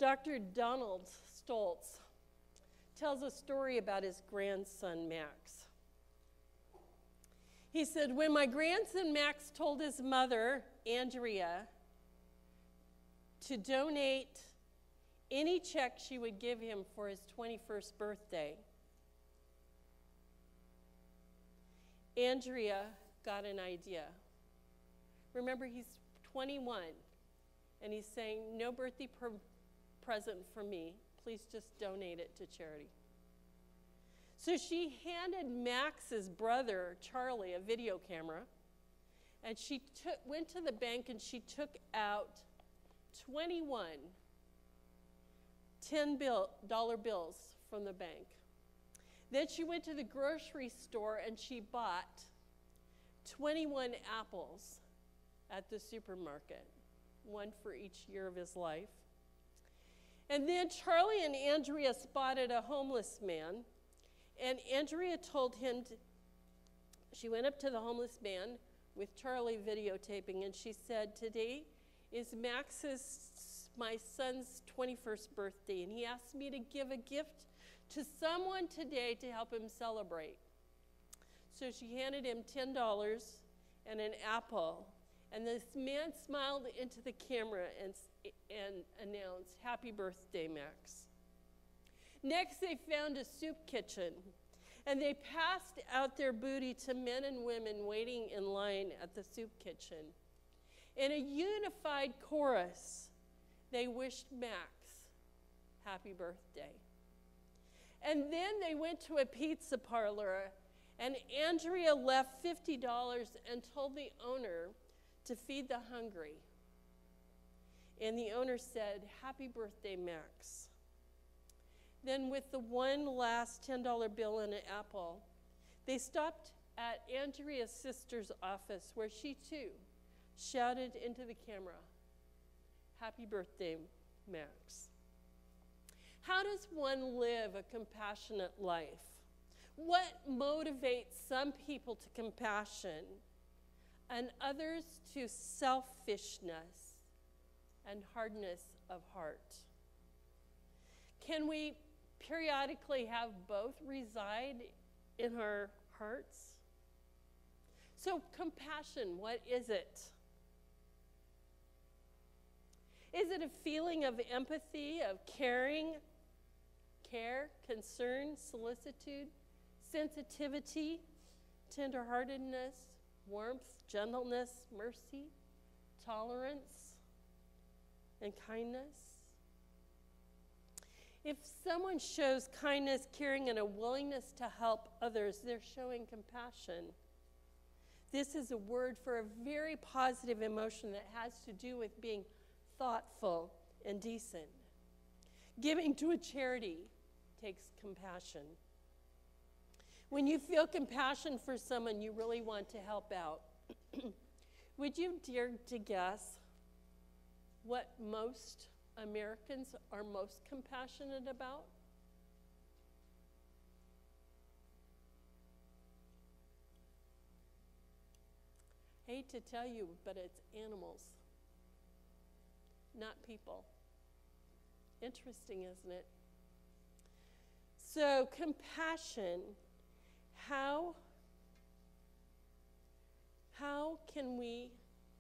Dr. Donald Stoltz tells a story about his grandson, Max. He said, when my grandson Max told his mother, Andrea, to donate any check she would give him for his 21st birthday, Andrea got an idea. Remember, he's 21, and he's saying, no birthday present for me. Please just donate it to charity. So she handed Max's brother, Charlie, a video camera, and she went to the bank and she took out 21 $10 bills from the bank. Then she went to the grocery store and she bought 21 apples at the supermarket, one for each year of his life. And then Charlie and Andrea spotted a homeless man, and Andrea told him she went up to the homeless man with Charlie videotaping, and she said, today is my son's 21st birthday, and he asked me to give a gift to someone today to help him celebrate. So she handed him $10 and an apple, and this man smiled into the camera and announced, happy birthday, Max. Next, they found a soup kitchen, and they passed out their booty to men and women waiting in line at the soup kitchen. In a unified chorus, they wished Max happy birthday. And then they went to a pizza parlor, and Andrea left $50 and told the owner to feed the hungry. And the owner said, happy birthday, Max. Then with the one last $10 bill and an apple, they stopped at Andrea's sister's office, where she too shouted into the camera, happy birthday, Max. How does one live a compassionate life? What motivates some people to compassion and others to selfishness and hardness of heart? Can we periodically have both reside in our hearts? So compassion, what is it? Is it a feeling of empathy, of caring, care, concern, solicitude, sensitivity, tenderheartedness, warmth, gentleness, mercy, tolerance, and kindness? If someone shows kindness, caring, and a willingness to help others, they're showing compassion. This is a word for a very positive emotion that has to do with being thoughtful and decent. Giving to a charity takes compassion. When you feel compassion for someone, you really want to help out. Would you dare to guess what most Americans are most compassionate about? Hate to tell you, but it's animals, not people. Interesting, isn't it? So, compassion, how can we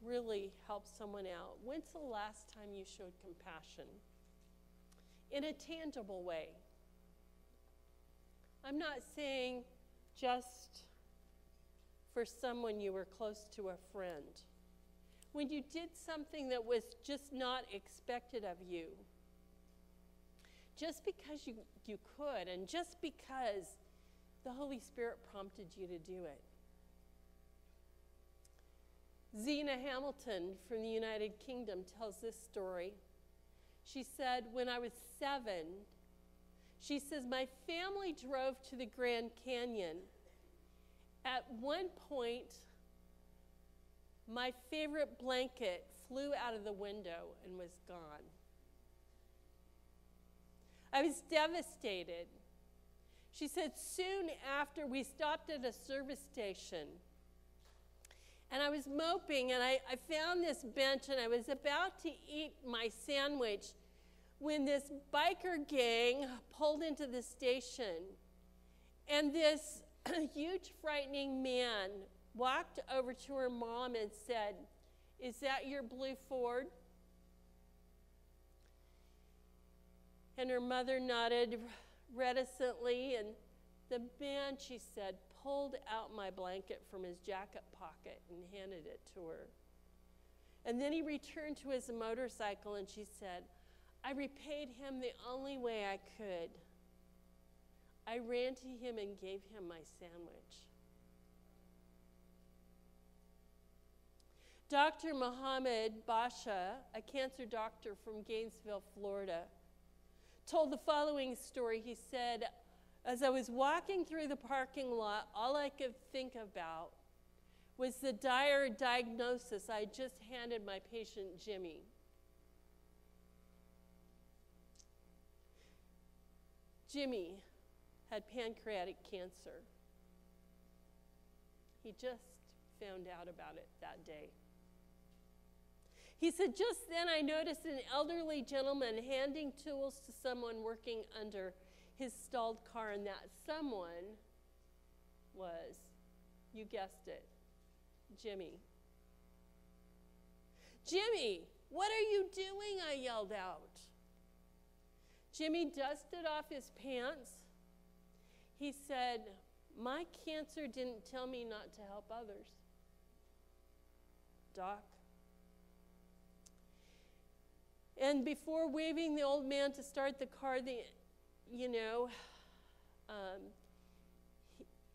really help someone out? When's the last time you showed compassion? In a tangible way. I'm not saying just for someone you were close to, a friend. When you did something that was just not expected of you, just because you could, and just because the Holy Spirit prompted you to do it. Zena Hamilton from the United Kingdom tells this story. She said, when I was 7, she says, my family drove to the Grand Canyon. At one point, my favorite blanket flew out of the window and was gone. I was devastated. She said, soon after, we stopped at a service station. And I was moping, and I found this bench, and I was about to eat my sandwich when this biker gang pulled into the station, and this huge, frightening man walked over to her mom and said, "Is that your blue Ford?" And her mother nodded reticently, and the man, she said, pulled out my blanket from his jacket pocket and handed it to her. And then he returned to his motorcycle, and she said, "I repaid him the only way I could. I ran to him and gave him my sandwich." Dr. Mohammed Basha, a cancer doctor from Gainesville, Florida, told the following story. He said, "As I was walking through the parking lot, all I could think about was the dire diagnosis I just handed my patient Jimmy. Jimmy had pancreatic cancer. He just found out about it that day. He said, just then I noticed an elderly gentleman handing tools to someone working under his stalled car, and that someone was, you guessed it, Jimmy. Jimmy, what are you doing? I yelled out. Jimmy dusted off his pants. He said, my cancer didn't tell me not to help others. Doc. And before waving the old man to start the car,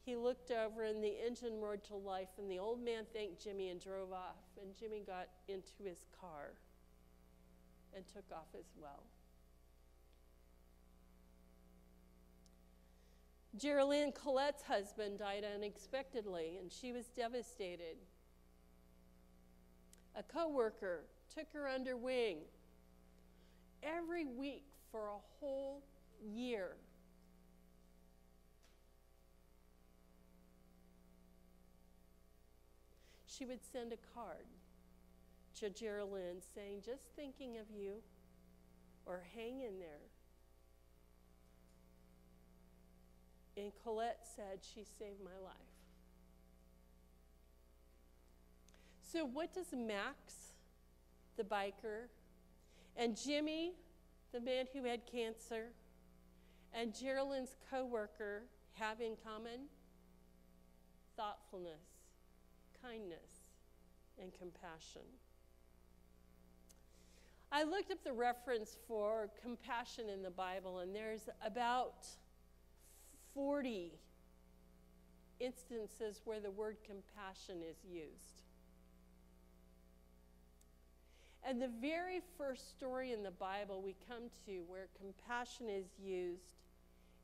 he looked over and the engine roared to life, and the old man thanked Jimmy and drove off. And Jimmy got into his car and took off as well. Geraldine Colette's husband died unexpectedly, and she was devastated. A coworker took her under wing every week for a whole year. She would send a card to Geraldine saying, just thinking of you, or hang in there. And Colette said, she saved my life. So what does Max, the biker, and Jimmy, the man who had cancer, and Geraldine's coworker have in common? Thoughtfulness, kindness, and compassion. I looked up the reference for compassion in the Bible, and there's about 40 instances where the word compassion is used. And the very first story in the Bible we come to where compassion is used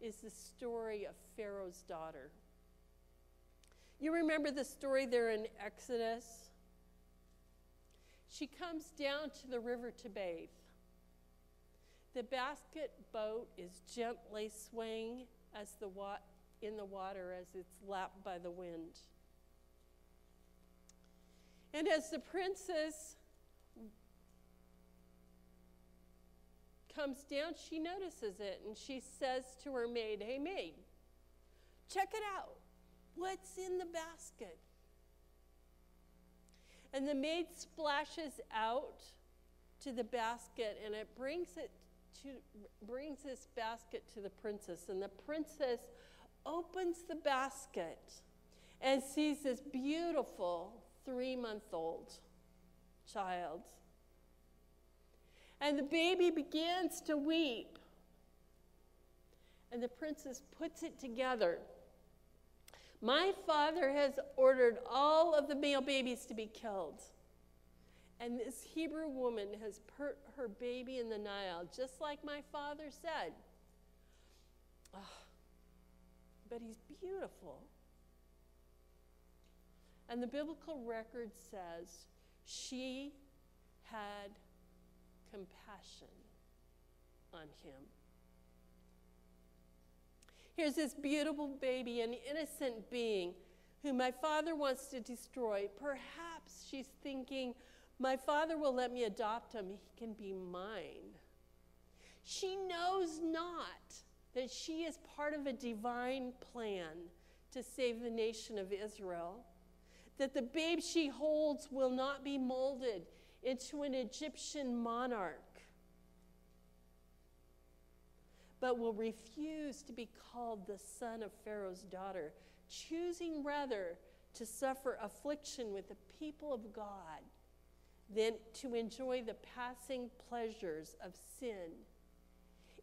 is the story of Pharaoh's daughter. You remember the story there in Exodus? She comes down to the river to bathe. The basket boat is gently swaying in the water as it's lapped by the wind. And as the princess comes down, she notices it, and she says to her maid, hey maid, check it out. What's in the basket? And the maid splashes out to the basket, and it brings this basket to the princess. And the princess opens the basket and sees this beautiful 3-month-old child. And the baby begins to weep. And the princess puts it together. My father has ordered all of the male babies to be killed. And this Hebrew woman has put her baby in the Nile, just like my father said. Oh, but he's beautiful. And the biblical record says she had compassion on him. Here's this beautiful baby, an innocent being whom my father wants to destroy. Perhaps she's thinking, my father will let me adopt him. He can be mine. She knows not that she is part of a divine plan to save the nation of Israel, that the babe she holds will not be molded into an Egyptian monarch, but will refuse to be called the son of Pharaoh's daughter, choosing rather to suffer affliction with the people of God than to enjoy the passing pleasures of sin,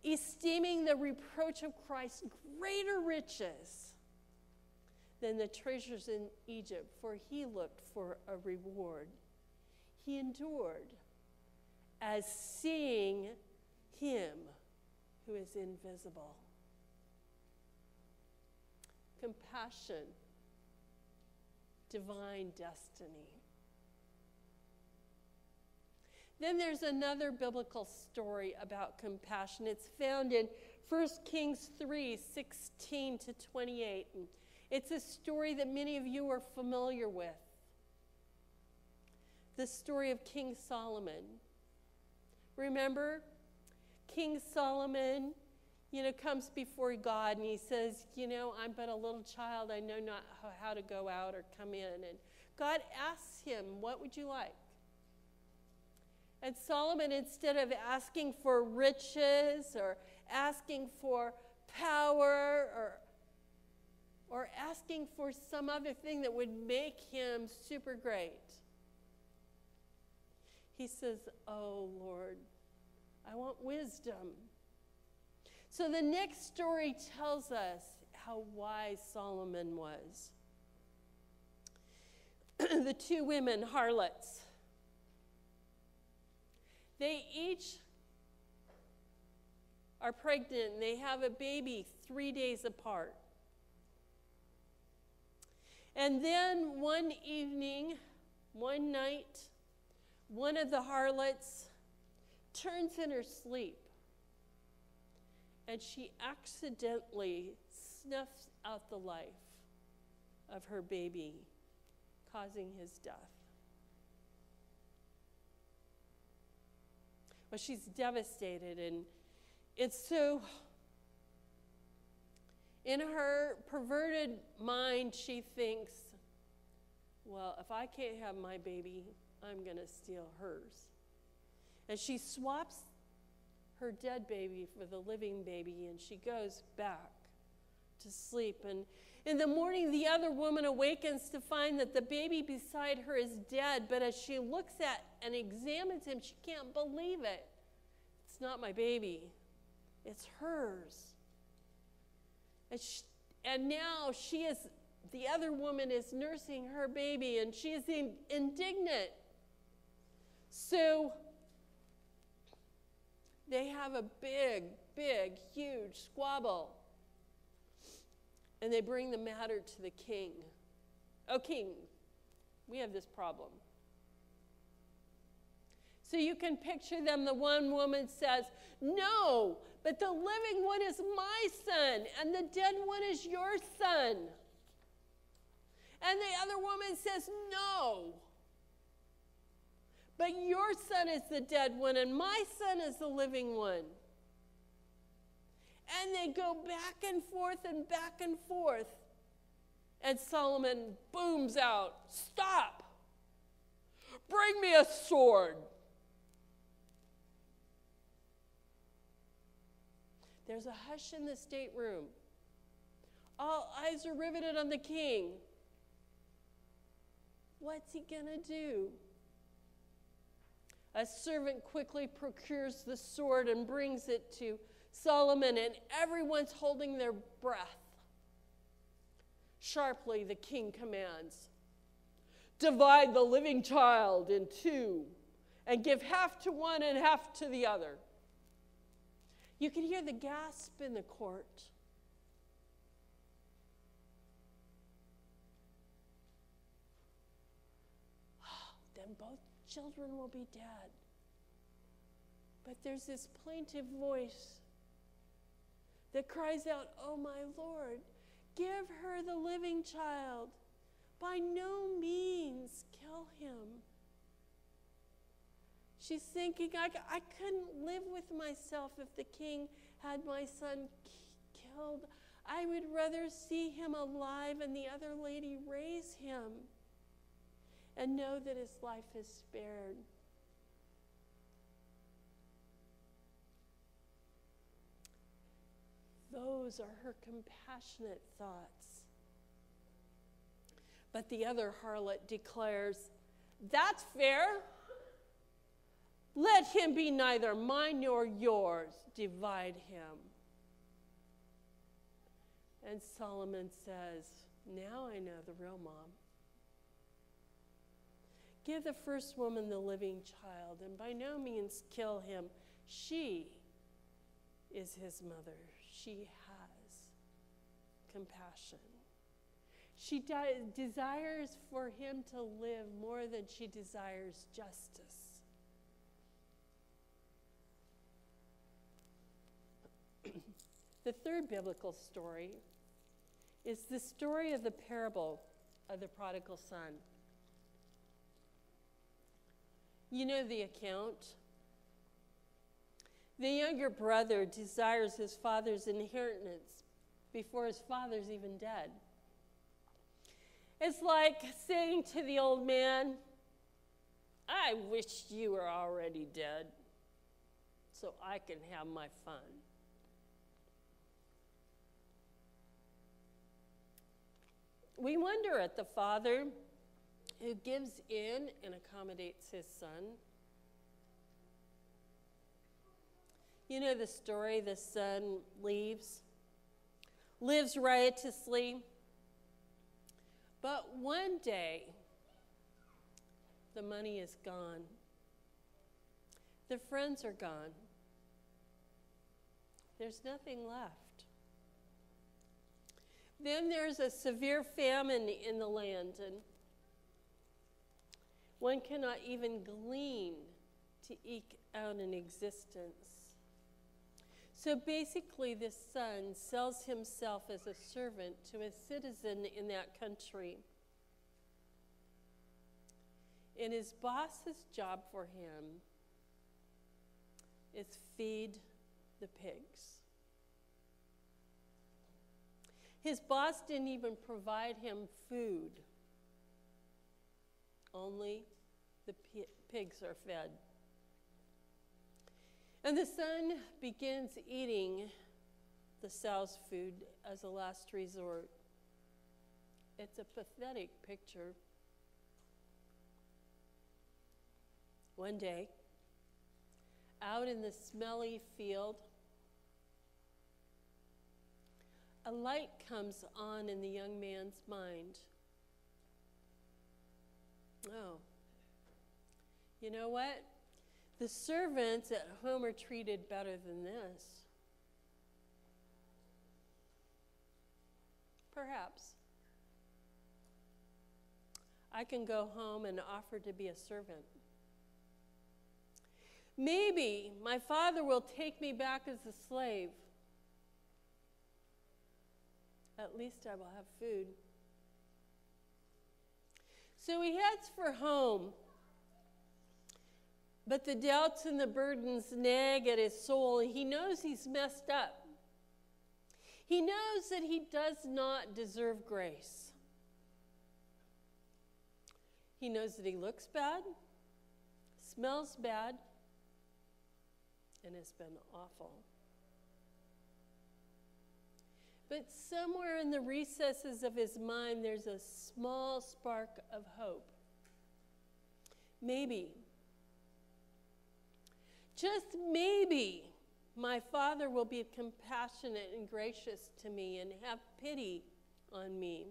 esteeming the reproach of Christ greater riches than the treasures in Egypt, for he looked for a reward. He endured as seeing him who is invisible. Compassion, divine destiny. Then there's another biblical story about compassion. It's found in 1 Kings 3:16 to 28. It's a story that many of you are familiar with. The story of King Solomon. Remember, King Solomon, comes before God and he says, I'm but a little child. I know not how to go out or come in. And God asks him, what would you like? And Solomon, instead of asking for riches or asking for power or asking for some other thing that would make him super great, he says, oh, Lord, I want wisdom. So the next story tells us how wise Solomon was. The two women, harlots, they each are pregnant and they have a baby 3 days apart. And then one evening, one night, one of the harlots turns in her sleep and she accidentally snuffs out the life of her baby, causing his death. Well, she's devastated, and it's so, in her perverted mind, she thinks, well, if I can't have my baby, I'm going to steal hers. And she swaps her dead baby for the living baby, and she goes back to sleep. And in the morning, the other woman awakens to find that the baby beside her is dead, but as she looks at and examines him, she can't believe it. It's not my baby. It's hers. And now the other woman is nursing her baby, and she is indignant. So they have a big, huge squabble. And they bring the matter to the king. Oh, king, we have this problem. So you can picture them. The one woman says, no, but the living one is my son, and the dead one is your son. And the other woman says, no, but your son is the dead one, and my son is the living one. And they go back and forth and back and forth. And Solomon booms out, stop! Bring me a sword. There's a hush in the stateroom. All eyes are riveted on the king. What's he gonna do? A servant quickly procures the sword and brings it to Solomon, and everyone's holding their breath. Sharply, the king commands, divide the living child in two and give half to one and half to the other. You can hear the gasp in the court. Then both children will be dead. But there's this plaintive voice that cries out, oh my Lord, give her the living child. By no means kill him. She's thinking, I couldn't live with myself if the king had my son killed. I would rather see him alive and the other lady raise him and know that his life is spared. Those are her compassionate thoughts. But the other harlot declares, that's fair. Let him be neither mine nor yours. Divide him. And Solomon says, now I know the real mom. Give the first woman the living child, and by no means kill him. She is his mother. She has compassion. She desires for him to live more than she desires justice. The third biblical story is the story of the parable of the prodigal son. You know the account. The younger brother desires his father's inheritance before his father's even dead. It's like saying to the old man, I wish you were already dead so I can have my fun. We wonder at the father who gives in and accommodates his son. You know the story, the son lives riotously, but one day the money is gone. The friends are gone. There's nothing left. Then there's a severe famine in the land, and one cannot even glean to eke out an existence. So basically, this son sells himself as a servant to a citizen in that country. And his boss's job for him is feed the pigs. His boss didn't even provide him food. Only the pigs are fed. And the son begins eating the sow's food as a last resort. It's a pathetic picture. One day, out in the smelly field, a light comes on in the young man's mind. Oh, you know what? The servants at home are treated better than this. Perhaps. I can go home and offer to be a servant. Maybe my father will take me back as a slave. At least I will have food. So he heads for home. But the doubts and the burdens nag at his soul. He knows he's messed up. He knows that he does not deserve grace. He knows that he looks bad, smells bad, and has been awful. But somewhere in the recesses of his mind, there's a small spark of hope. Maybe, just maybe, my father will be compassionate and gracious to me and have pity on me.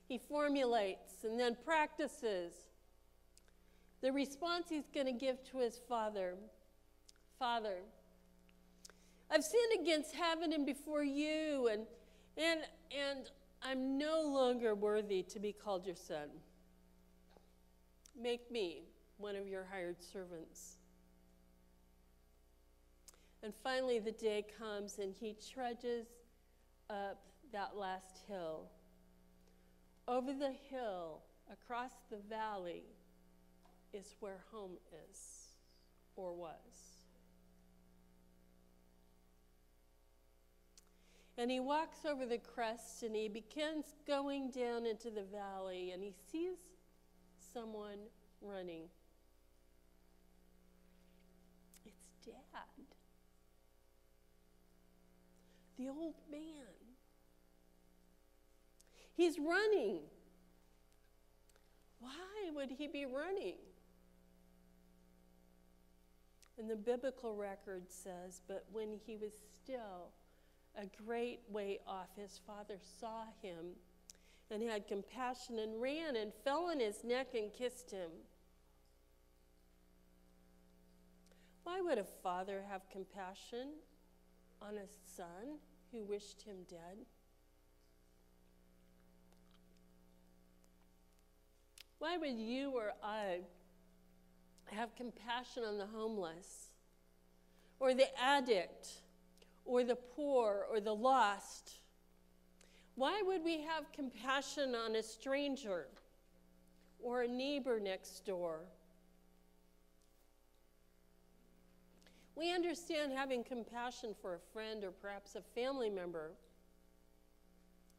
He formulates and then practices the response he's going to give to his father. Father, I've sinned against heaven and before you, and I'm no longer worthy to be called your son. Make me one of your hired servants. And finally the day comes and he trudges up that last hill. Over the hill, across the valley, is where home is or was. And he walks over the crest and he begins going down into the valley and he sees someone running. It's Dad, the old man. He's running. Why would he be running? And the biblical record says, but when he was still a great way off, his father saw him and had compassion and ran and fell on his neck and kissed him. Why would a father have compassion on a son who wished him dead? Why would you or I have compassion on the homeless, or the addict, or the poor, or the lost? Why would we have compassion on a stranger, or a neighbor next door? We understand having compassion for a friend or perhaps a family member.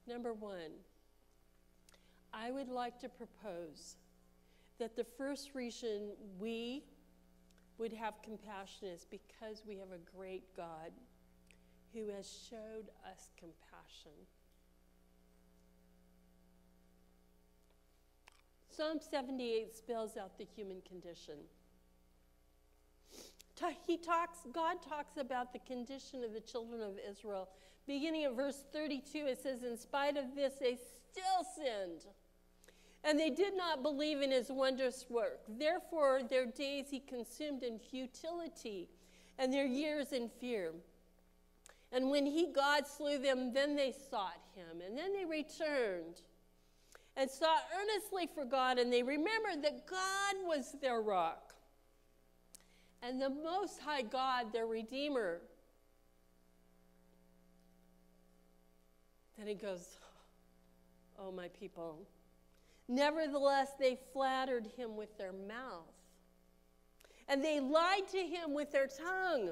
Number one, I would like to propose that the first reason we would have compassion is because we have a great God who has showed us compassion. Psalm 78 spells out the human condition. God talks about the condition of the children of Israel. Beginning at verse 32, it says, in spite of this, they still sinned, and they did not believe in his wondrous work. Therefore, their days he consumed in futility, and their years in fear. And when God slew them, then they sought him, and then they returned and sought earnestly for God, and they remembered that God was their rock, and the Most High God, their Redeemer. Then he goes, oh, my people. Nevertheless, they flattered him with their mouth, and they lied to him with their tongue.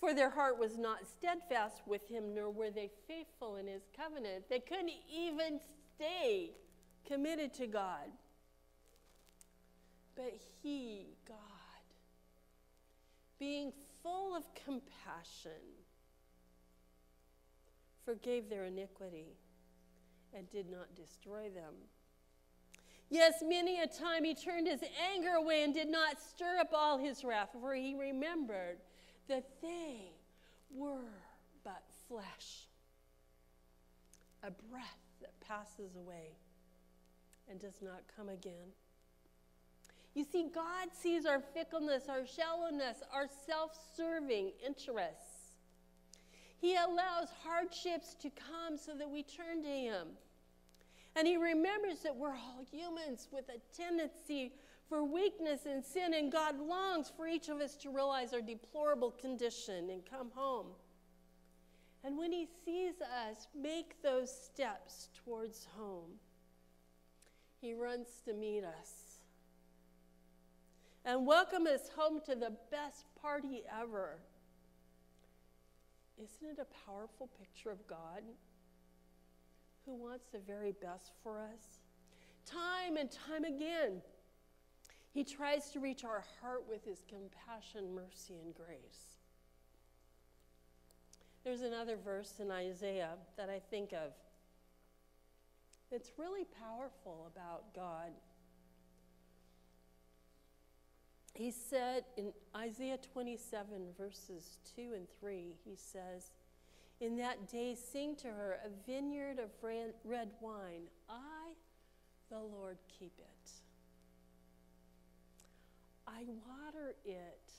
For their heart was not steadfast with him, nor were they faithful in his covenant. They couldn't even stay committed to God. But he, God, being full of compassion, forgave their iniquity and did not destroy them. Yes, many a time he turned his anger away and did not stir up all his wrath, for he remembered that they were but flesh, a breath that passes away and does not come again. You see, God sees our fickleness, our shallowness, our self-serving interests. He allows hardships to come so that we turn to him. And he remembers that we're all humans with a tendency for weakness and sin, and God longs for each of us to realize our deplorable condition and come home. And when he sees us make those steps towards home, he runs to meet us and welcome us home to the best party ever. Isn't it a powerful picture of God who wants the very best for us? Time and time again, he tries to reach our heart with his compassion, mercy, and grace. There's another verse in Isaiah that I think of. It's really powerful about God. He said in Isaiah 27, verses 2 and 3, he says, in that day sing to her a vineyard of red wine. I, the Lord, keep it. I water it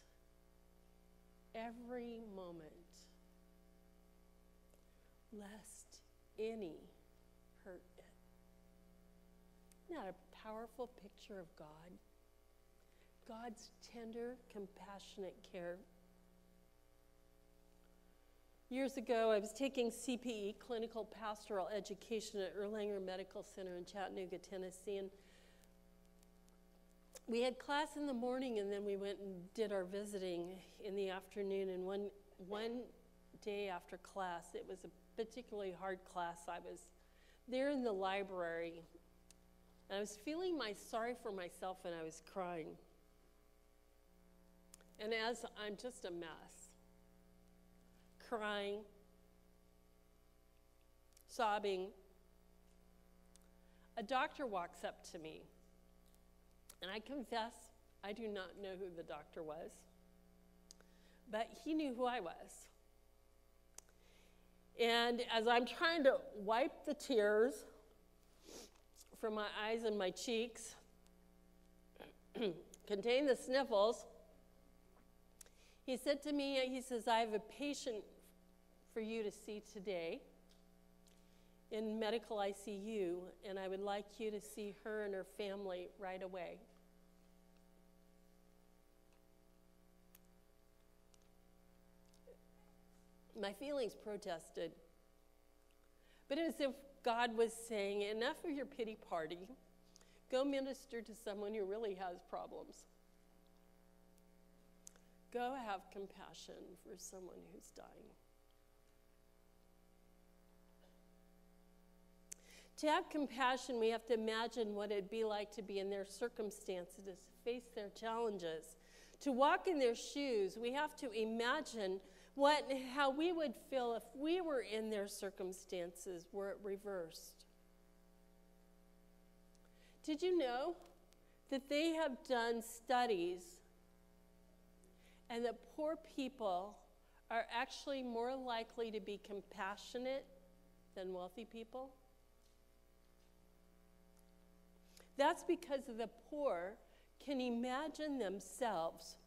every moment, lest any hurt it. Isn't that a powerful picture of God? God's tender, compassionate care. Years ago, I was taking CPE, Clinical Pastoral Education, at Erlanger Medical Center in Chattanooga, Tennessee, and we had class in the morning, and then we went and did our visiting in the afternoon. And one day after class, it was a particularly hard class. I was there in the library, and I was feeling sorry for myself, and I was crying. And as I'm just a mess, crying, sobbing, a doctor walks up to me. And I confess, I do not know who the doctor was, but he knew who I was. And as I'm trying to wipe the tears from my eyes and my cheeks, contain the sniffles, he said to me, he says, I have a patient for you to see today in medical ICU, and I would like you to see her and her family right away. My feelings protested, but it was as if God was saying, enough of your pity party. Go minister to someone who really has problems. Go have compassion for someone who's dying. To have compassion, we have to imagine what it'd be like to be in their circumstances, to face their challenges. To walk in their shoes, we have to imagine how we would feel if we were in their circumstances were it reversed. Did you know that they have done studies and that poor people are actually more likely to be compassionate than wealthy people? That's because the poor can imagine themselves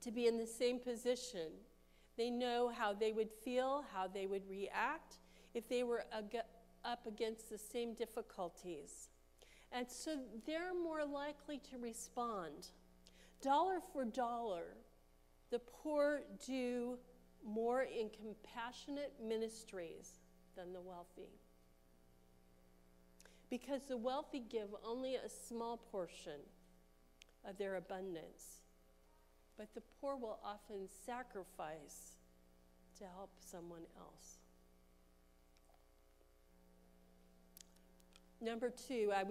to be in the same position. They know how they would feel, how they would react if they were up against the same difficulties. And so they're more likely to respond. Dollar for dollar, the poor do more in compassionate ministries than the wealthy. Because the wealthy give only a small portion of their abundance. But the poor will often sacrifice to help someone else. Number two, I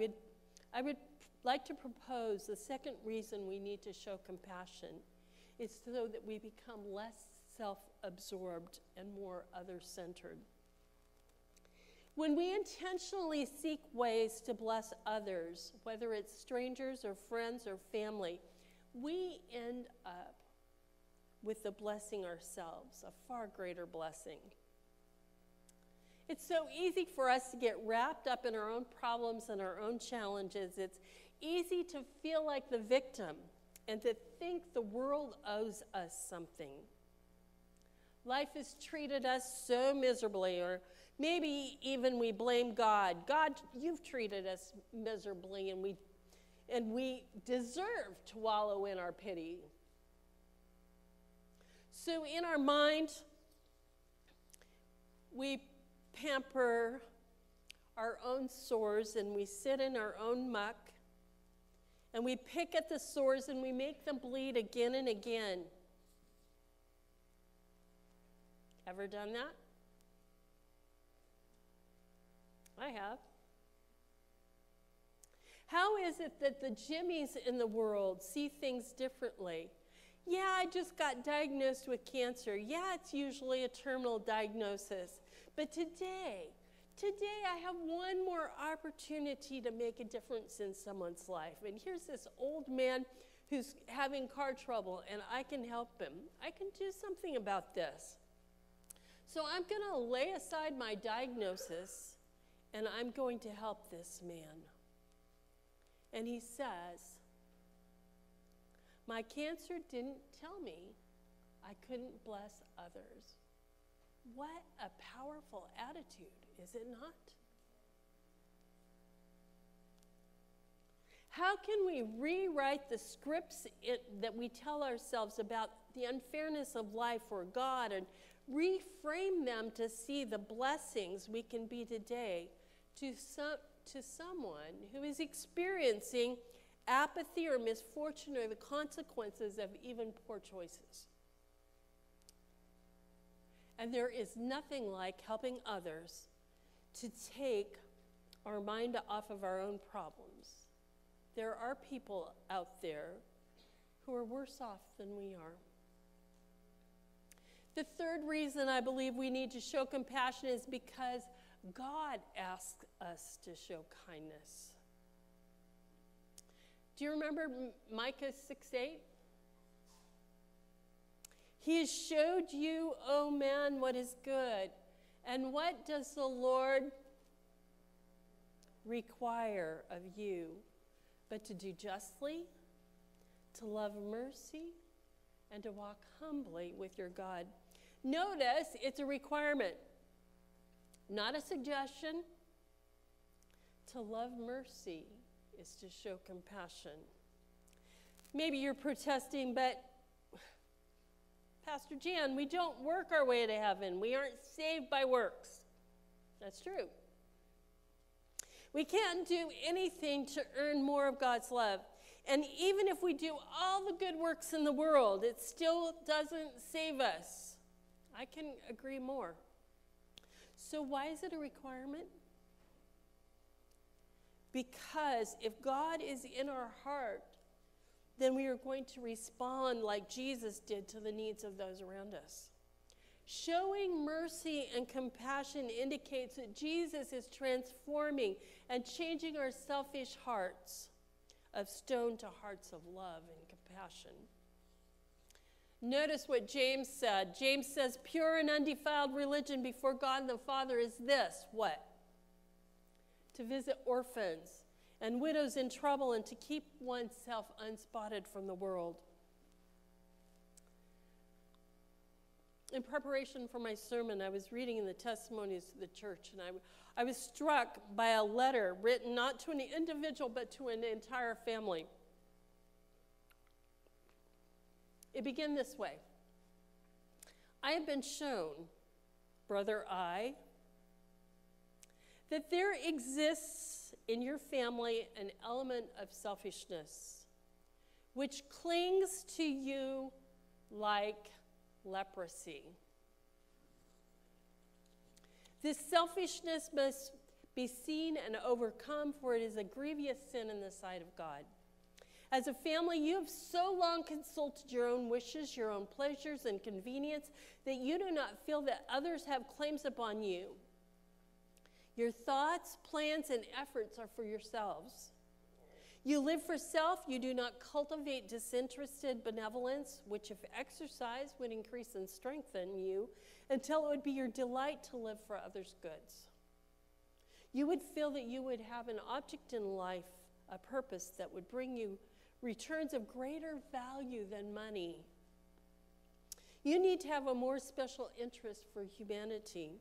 would like to propose the second reason we need to show compassion is so that we become less self-absorbed and more other-centered. When we intentionally seek ways to bless others, whether it's strangers or friends or family, we end up with the blessing ourselves, a far greater blessing. It's so easy for us to get wrapped up in our own problems and our own challenges. It's easy to feel like the victim and to think the world owes us something. Life has treated us so miserably, or maybe even we blame God. God, you've treated us miserably, and we deserve to wallow in our pity. So in our mind, we pamper our own sores, and we sit in our own muck, and we pick at the sores, and we make them bleed again and again. Ever done that? I have. How is it that the Jimmies in the world see things differently? Yeah, I just got diagnosed with cancer. Yeah, it's usually a terminal diagnosis. But today I have one more opportunity to make a difference in someone's life. And here's this old man who's having car trouble, and I can help him. I can do something about this. So I'm going to lay aside my diagnosis, and I'm going to help this man. And he says, my cancer didn't tell me I couldn't bless others. What a powerful attitude, is it not? How can we rewrite the scripts that we tell ourselves about the unfairness of life or God and reframe them to see the blessings we can be today to someone who is experiencing Apathy or misfortune are the consequences of even poor choices. And there is nothing like helping others to take our mind off of our own problems. There are people out there who are worse off than we are. The third reason I believe we need to show compassion is because God asks us to show kindness. Do you remember Micah 6:8? He has showed you, O man, what is good. And what does the Lord require of you? But to do justly, to love mercy, and to walk humbly with your God. Notice it's a requirement, not a suggestion. To love mercy is to show compassion. Maybe you're protesting, but Pastor Jan, we don't work our way to heaven. We aren't saved by works. That's true. We can't do anything to earn more of God's love. And even if we do all the good works in the world, it still doesn't save us. I can agree more. So why is it a requirement? Because if God is in our heart, then we are going to respond like Jesus did to the needs of those around us. Showing mercy and compassion indicates that Jesus is transforming and changing our selfish hearts of stone to hearts of love and compassion. Notice what James said. James says, pure and undefiled religion before God the Father is this. What? To visit orphans and widows in trouble and to keep oneself unspotted from the world. In preparation for my sermon, I was reading in the testimonies of the church, and I was struck by a letter written not to an individual, but to an entire family. It began this way. I have been shown, brother I, that there exists in your family an element of selfishness, which clings to you like leprosy. This selfishness must be seen and overcome, for it is a grievous sin in the sight of God. As a family, you have so long consulted your own wishes, your own pleasures and convenience, that you do not feel that others have claims upon you. Your thoughts, plans, and efforts are for yourselves. You live for self. You do not cultivate disinterested benevolence, which if exercised would increase and strengthen you until it would be your delight to live for others' goods. You would feel that you would have an object in life, a purpose that would bring you returns of greater value than money. You need to have a more special interest for humanity.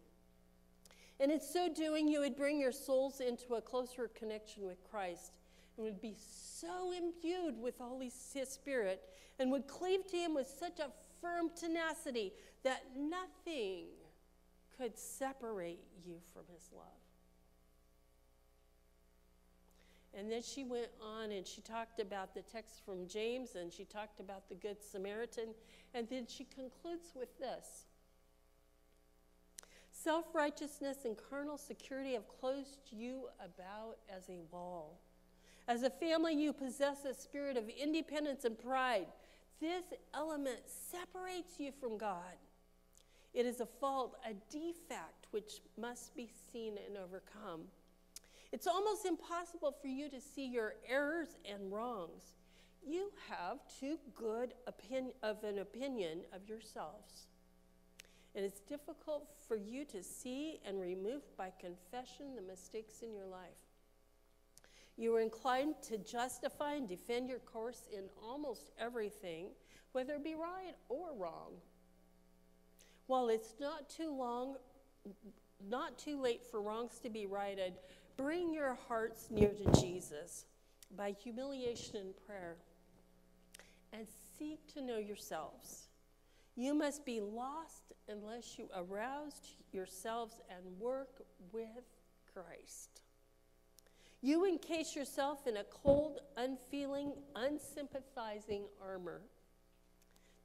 And in so doing, you would bring your souls into a closer connection with Christ and would be so imbued with the Holy Spirit and would cleave to him with such a firm tenacity that nothing could separate you from his love. And then she went on and she talked about the text from James, and she talked about the Good Samaritan, and then she concludes with this. Self-righteousness and carnal security have closed you about as a wall. As a family, you possess a spirit of independence and pride. This element separates you from God. It is a fault, a defect, which must be seen and overcome. It's almost impossible for you to see your errors and wrongs. You have too good of an opinion of yourselves. And it's difficult for you to see and remove by confession the mistakes in your life. You are inclined to justify and defend your course in almost everything, whether it be right or wrong. While it's not too late for wrongs to be righted, bring your hearts near to Jesus by humiliation and prayer, and seek to know yourselves. You must be lost unless you arouse yourselves and work with Christ. You encase yourself in a cold, unfeeling, unsympathizing armor.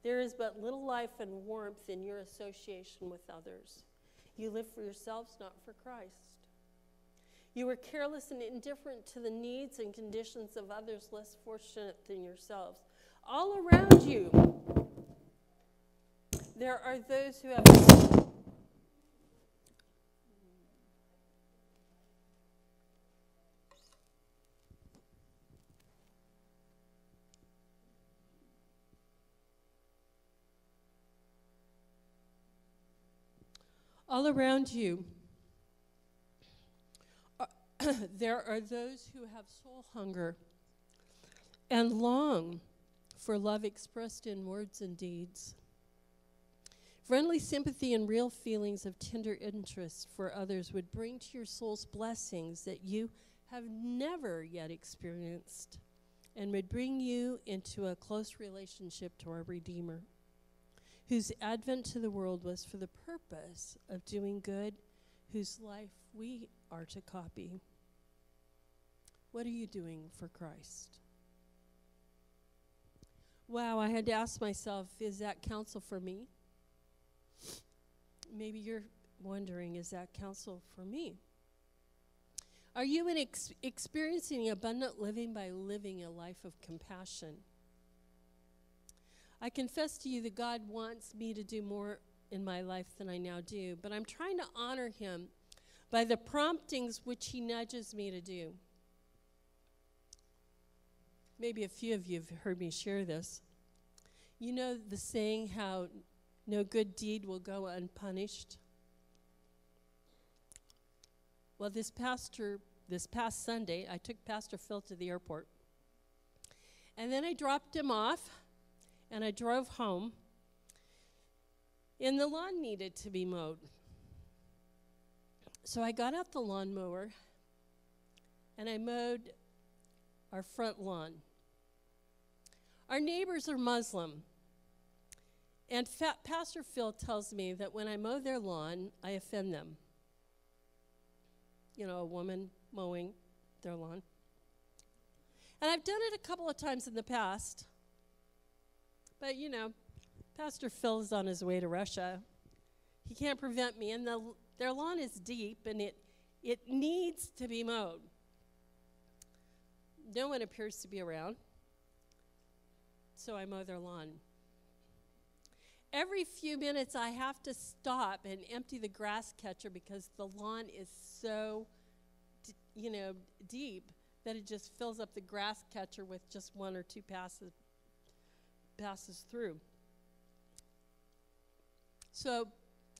There is but little life and warmth in your association with others. You live for yourselves, not for Christ. You are careless and indifferent to the needs and conditions of others less fortunate than yourselves. All around you, there are those who have... All around you, there are those who have soul hunger and long for love expressed in words and deeds. Friendly sympathy and real feelings of tender interest for others would bring to your soul's blessings that you have never yet experienced and would bring you into a close relationship to our Redeemer, whose advent to the world was for the purpose of doing good, whose life we are to copy. What are you doing for Christ? Wow, I had to ask myself, is that counsel for me? Maybe you're wondering, is that counsel for me? Are you experiencing abundant living by living a life of compassion? I confess to you that God wants me to do more in my life than I now do, but I'm trying to honor him by the promptings which he nudges me to do. Maybe a few of you have heard me share this. You know the saying how no good deed will go unpunished? Well, this past Sunday, I took Pastor Phil to the airport. And then I dropped him off, and I drove home. And the lawn needed to be mowed. So I got out the lawnmower, and I mowed our front lawn. Our neighbors are Muslim. And Pastor Phil tells me that when I mow their lawn, I offend them. You know, a woman mowing their lawn. And I've done it a couple of times in the past. But, you know, Pastor Phil is on his way to Russia. He can't prevent me. And their lawn is deep, and it needs to be mowed. No one appears to be around. So I mow their lawn. Every few minutes, I have to stop and empty the grass catcher because the lawn is so, deep that it just fills up the grass catcher with just one or two passes through. So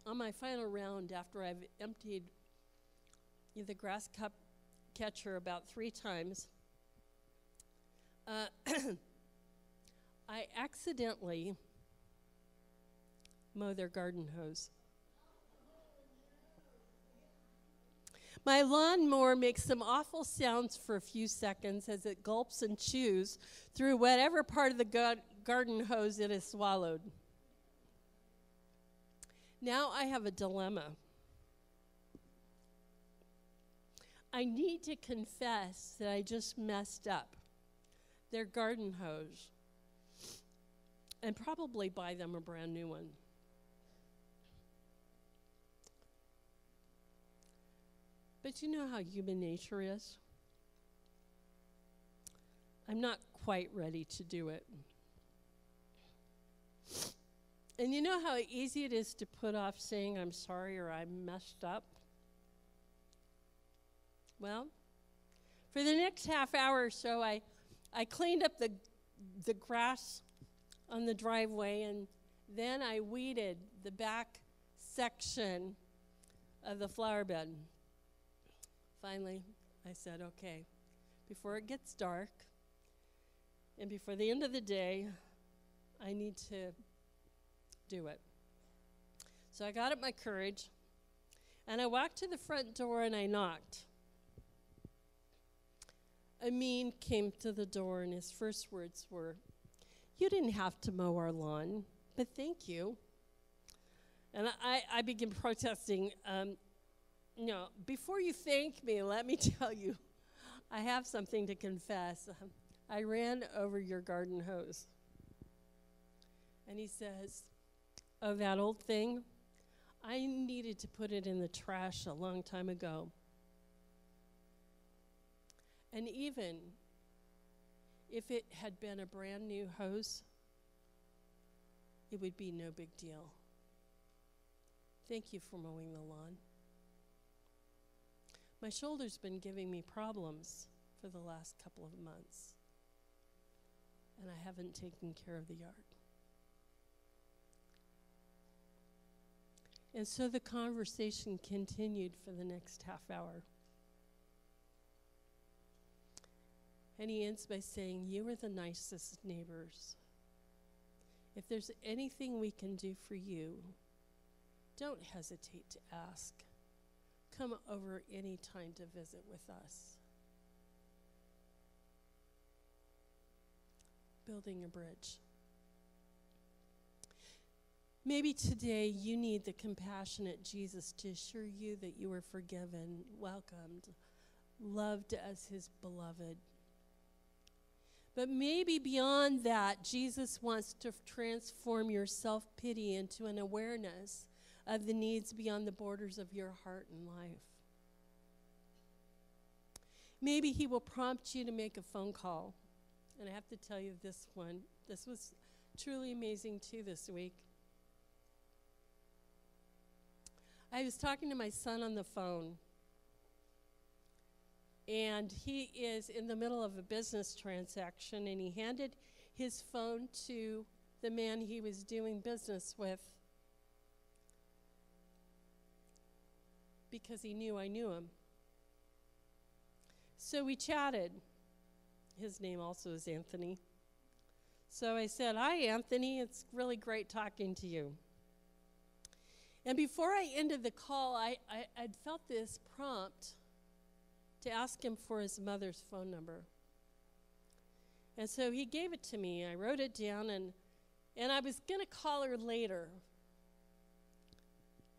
on my final round, after I've emptied the grass catcher about 3 times, I accidentally mow their garden hose. My lawnmower makes some awful sounds for a few seconds as it gulps and chews through whatever part of the garden hose it has swallowed. Now I have a dilemma. I need to confess that I just messed up their garden hose and probably buy them a brand new one. But you know how human nature is? I'm not quite ready to do it. And you know how easy it is to put off saying I'm sorry or I messed up? Well, for the next half hour or so, I cleaned up the grass on the driveway, and then I weeded the back section of the flower bed. Finally, I said, okay, before it gets dark and before the end of the day, I need to do it. So I got up my courage, and I walked to the front door and I knocked. Amin came to the door, and his first words were, "You didn't have to mow our lawn, but thank you." And I began protesting. No, before you thank me, let me tell you, I have something to confess. I ran over your garden hose. And he says, oh, that old thing? I needed to put it in the trash a long time ago. And even if it had been a brand new hose, it would be no big deal. Thank you for mowing the lawn. My shoulder's been giving me problems for the last couple of months, and I haven't taken care of the yard. And so the conversation continued for the next half hour. And he ends by saying, you are the nicest neighbors. If there's anything we can do for you, don't hesitate to ask. Come over any time to visit with us. Building a bridge. Maybe today you need the compassionate Jesus to assure you that you are forgiven, welcomed, loved as his beloved. But maybe beyond that, Jesus wants to transform your self-pity into an awareness of the needs beyond the borders of your heart and life. Maybe he will prompt you to make a phone call. And I have to tell you this was truly amazing too this week. I was talking to my son on the phone, and he is in the middle of a business transaction, and he handed his phone to the man he was doing business with because he knew I knew him. So we chatted. His name also is Anthony. So I said, hi, Anthony. It's really great talking to you. And before I ended the call, I'd felt this prompt to ask him for his mother's phone number. And so he gave it to me. I wrote it down, and I was going to call her later.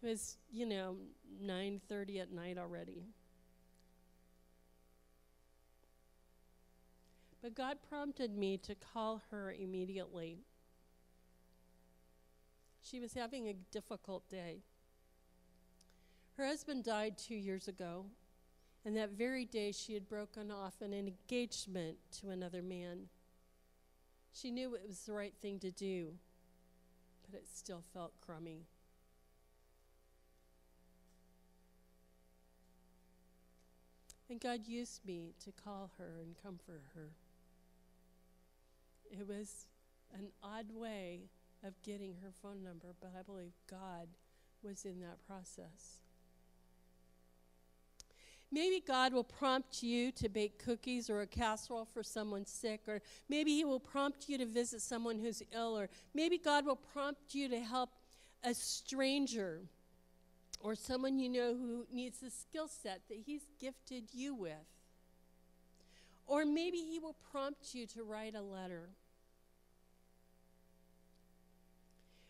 It was, 9:30 at night already. But God prompted me to call her immediately. She was having a difficult day. Her husband died 2 years ago, and that very day she had broken off an engagement to another man. She knew it was the right thing to do, but it still felt crummy. And God used me to call her and comfort her. It was an odd way of getting her phone number, but I believe God was in that process. Maybe God will prompt you to bake cookies or a casserole for someone sick, or maybe he will prompt you to visit someone who's ill, or maybe God will prompt you to help a stranger or someone you know who needs the skill set that he's gifted you with. Or maybe he will prompt you to write a letter.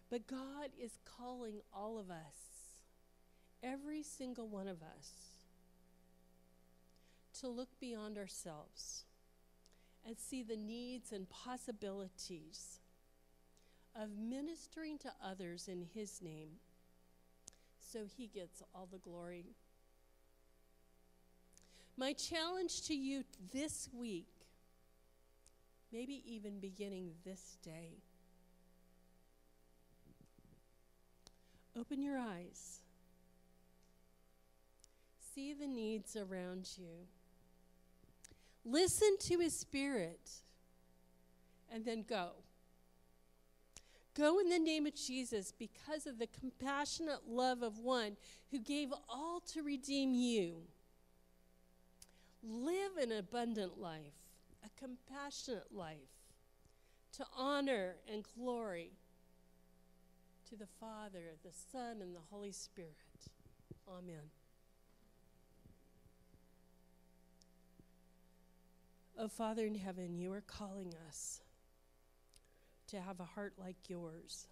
But God is calling all of us, every single one of us, to look beyond ourselves and see the needs and possibilities of ministering to others in his name, so he gets all the glory. My challenge to you this week, maybe even beginning this day, open your eyes. See the needs around you. Listen to his Spirit, and then go. Go in the name of Jesus because of the compassionate love of one who gave all to redeem you. Live an abundant life, a compassionate life, to honor and glory to the Father, the Son, and the Holy Spirit. Amen. Oh, Father in heaven, you are calling us to have a heart like yours,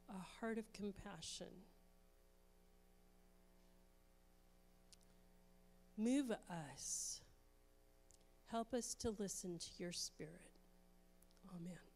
a heart of compassion. Move us Help us to listen to your Spirit. Amen.